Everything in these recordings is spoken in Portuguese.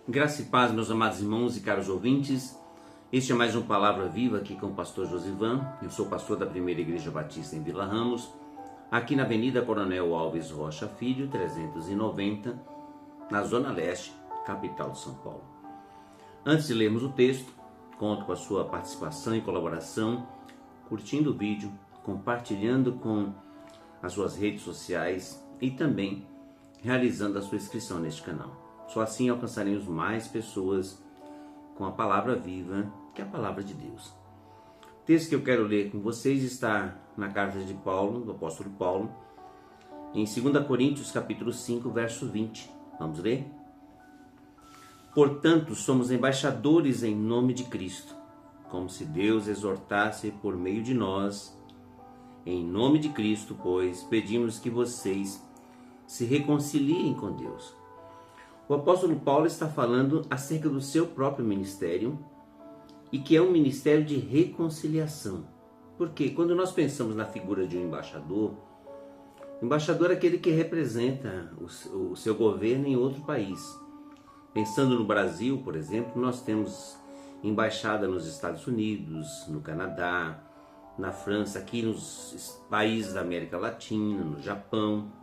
Graça e paz, meus amados irmãos e caros ouvintes. Este é mais um Palavra Viva aqui com o pastor Josivan. Eu sou pastor da Primeira Igreja Batista em Vila Ramos, aqui na Avenida Coronel Alves Rocha Filho, 390, na Zona Leste, capital de São Paulo. Antes de lermos o texto, conto com a sua participação e colaboração, curtindo o vídeo, compartilhando com as suas redes sociais e também realizando a sua inscrição neste canal. Só assim alcançaremos mais pessoas com a palavra viva, que é a palavra de Deus. O texto que eu quero ler com vocês está na carta de Paulo, do apóstolo Paulo, em 2 Coríntios capítulo 5, verso 20. Vamos ler? Portanto, somos embaixadores em nome de Cristo, como se Deus exortasse por meio de nós. Em nome de Cristo, pois, pedimos que vocês se reconciliem com Deus. O apóstolo Paulo está falando acerca do seu próprio ministério e que é um ministério de reconciliação. Porque quando nós pensamos na figura de um embaixador, o embaixador é aquele que representa o seu governo em outro país. Pensando no Brasil, por exemplo, nós temos embaixada nos Estados Unidos, no Canadá, na França, aqui nos países da América Latina, no Japão.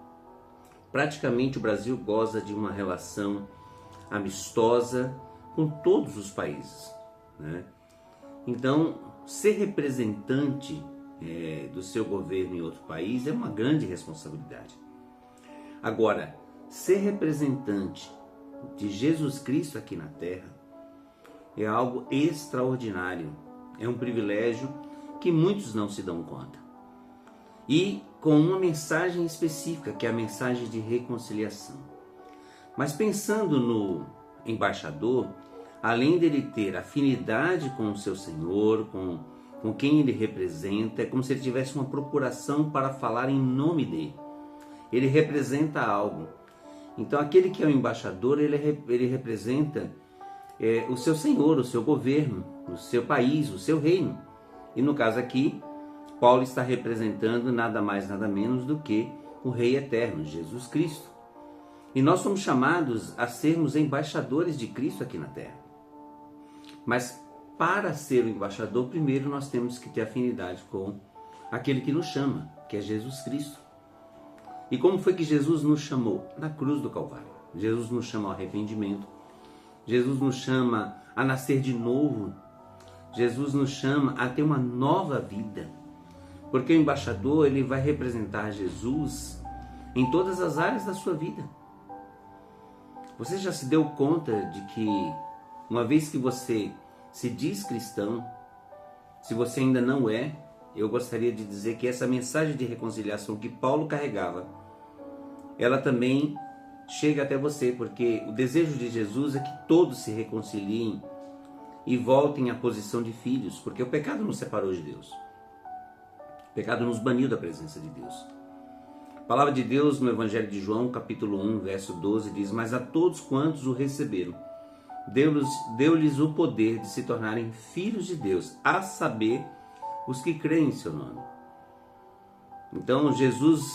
Praticamente o Brasil goza de uma relação amistosa com todos os países, né? Então, ser representante do seu governo em outro país é uma grande responsabilidade. Agora, ser representante de Jesus Cristo aqui na Terra é algo extraordinário, é um privilégio que muitos não se dão conta. E com uma mensagem específica, que é a mensagem de reconciliação. Mas pensando no embaixador, além dele ter afinidade com o seu Senhor, com quem ele representa, é como se ele tivesse uma procuração para falar em nome dele. Ele representa algo. Então aquele que é o embaixador, ele representa o seu Senhor, o seu governo, o seu país, o seu reino. E no caso aqui, Paulo está representando nada mais, nada menos do que o Rei Eterno, Jesus Cristo. E nós somos chamados a sermos embaixadores de Cristo aqui na Terra. Mas para ser o embaixador, primeiro nós temos que ter afinidade com aquele que nos chama, que é Jesus Cristo. E como foi que Jesus nos chamou? Na cruz do Calvário. Jesus nos chama ao arrependimento. Jesus nos chama a nascer de novo. Jesus nos chama a ter uma nova vida. Porque o embaixador, ele vai representar Jesus em todas as áreas da sua vida. Você já se deu conta de que, uma vez que você se diz cristão, se você ainda não é, eu gostaria de dizer que essa mensagem de reconciliação que Paulo carregava, ela também chega até você, porque o desejo de Jesus é que todos se reconciliem e voltem à posição de filhos, porque o pecado nos separou de Deus. O pecado nos baniu da presença de Deus. A palavra de Deus no Evangelho de João, capítulo 1, verso 12, diz: mas a todos quantos o receberam, deu-lhes o poder de se tornarem filhos de Deus, a saber, os que creem em seu nome. Então Jesus,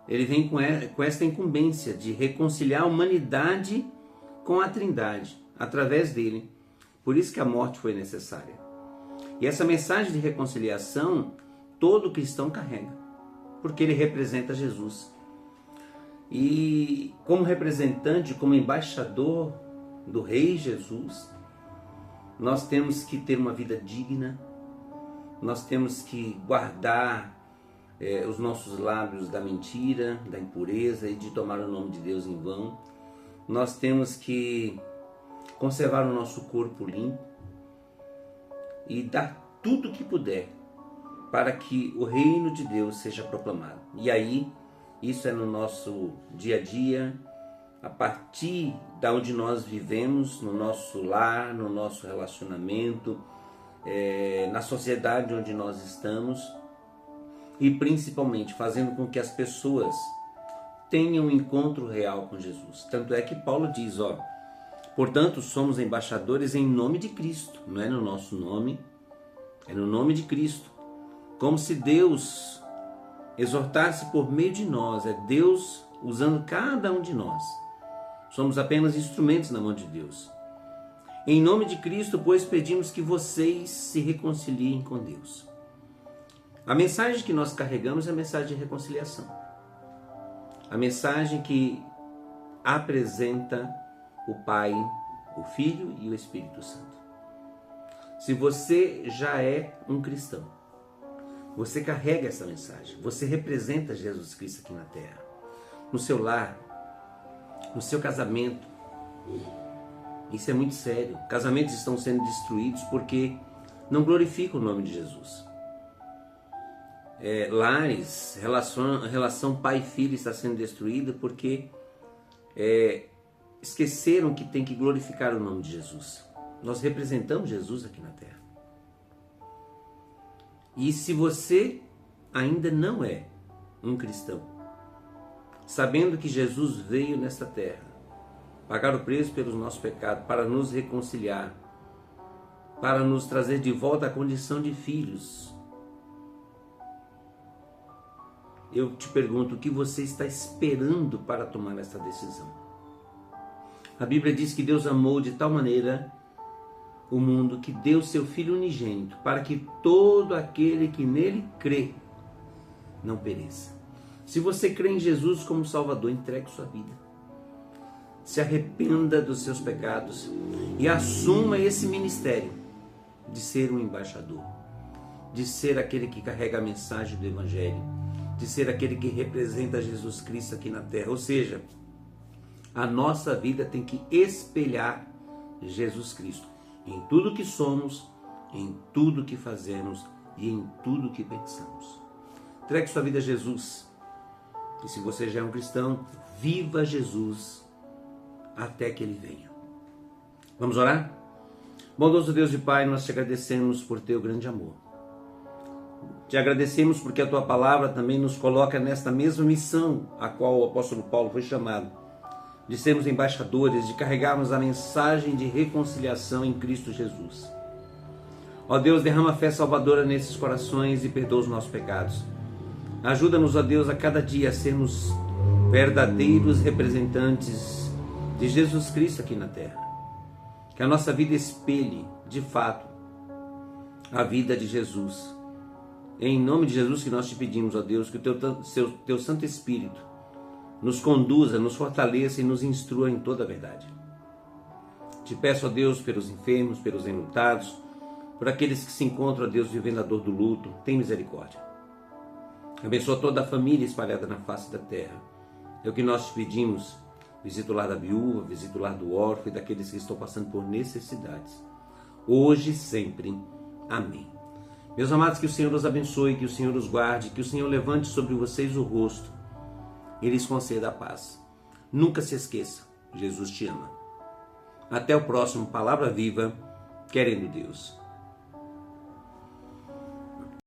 ele vem com esta incumbência de reconciliar a humanidade com a Trindade, através dele. Por isso que a morte foi necessária. E essa mensagem de reconciliação, todo cristão carrega, porque ele representa Jesus. E como representante, como embaixador do Rei Jesus, nós temos que ter uma vida digna, nós temos que guardar os nossos lábios da mentira, da impureza e de tomar o nome de Deus em vão. Nós temos que conservar o nosso corpo limpo e dar tudo o que puder para que o reino de Deus seja proclamado. E aí, isso é no nosso dia a dia, a partir da onde nós vivemos, no nosso lar, no nosso relacionamento, na sociedade onde nós estamos, e principalmente fazendo com que as pessoas tenham um encontro real com Jesus. Tanto é que Paulo diz, portanto, somos embaixadores em nome de Cristo, não é no nosso nome, é no nome de Cristo. Como se Deus exortasse por meio de nós, é Deus usando cada um de nós Somos apenas instrumentos na mão de Deus. Em nome de Cristo, pois, pedimos que vocês se reconciliem com Deus. A mensagem que nós carregamos é a mensagem de reconciliação. A mensagem que apresenta o Pai, o Filho e o Espírito Santo. Se você já é um cristão, você carrega essa mensagem, você representa Jesus Cristo aqui na terra, no seu lar, no seu casamento. Isso é muito sério. Casamentos estão sendo destruídos porque não glorificam o nome de Jesus. Lares, relação pai e filho está sendo destruída porque esqueceram que tem que glorificar o nome de Jesus. Nós representamos Jesus aqui na terra. E se você ainda não é um cristão, sabendo que Jesus veio nesta terra, pagar o preço pelos nossos pecados, para nos reconciliar, para nos trazer de volta à condição de filhos, eu te pergunto, o que você está esperando para tomar essa decisão? A Bíblia diz que Deus amou de tal maneira o mundo que deu seu Filho unigênito, para que todo aquele que nele crê não pereça. Se você crê em Jesus como Salvador, entregue sua vida. Se arrependa dos seus pecados e assuma esse ministério de ser um embaixador, de ser aquele que carrega a mensagem do Evangelho, de ser aquele que representa Jesus Cristo aqui na terra. Ou seja, a nossa vida tem que espelhar Jesus Cristo em tudo que somos, em tudo que fazemos e em tudo que pensamos. Entregue sua vida a Jesus. E se você já é um cristão, viva Jesus até que Ele venha. Vamos orar? Bondoso Deus e Pai, nós te agradecemos por teu grande amor. Te agradecemos porque a tua palavra também nos coloca nesta mesma missão a qual o apóstolo Paulo foi chamado, de sermos embaixadores, de carregarmos a mensagem de reconciliação em Cristo Jesus. Ó Deus, derrama fé salvadora nesses corações e perdoa os nossos pecados. Ajuda-nos, ó Deus, a cada dia a sermos verdadeiros representantes de Jesus Cristo aqui na terra. Que a nossa vida espelhe, de fato, a vida de Jesus. É em nome de Jesus que nós te pedimos, ó Deus, que o teu Santo Espírito nos conduza, nos fortaleça e nos instrua em toda a verdade. Te peço, ó Deus, pelos enfermos, pelos enlutados, por aqueles que se encontram, ó Deus, vivendo a dor do luto, tem misericórdia. Abençoa toda a família espalhada na face da terra. É o que nós te pedimos. Visita o lar da viúva, visita o lar do órfão e daqueles que estão passando por necessidades. Hoje e sempre. Amém. Meus amados, que o Senhor os abençoe, que o Senhor os guarde, que o Senhor levante sobre vocês o rosto e lhes conceda a paz. Nunca se esqueça, Jesus te ama. Até o próximo Palavra Viva, querendo Deus.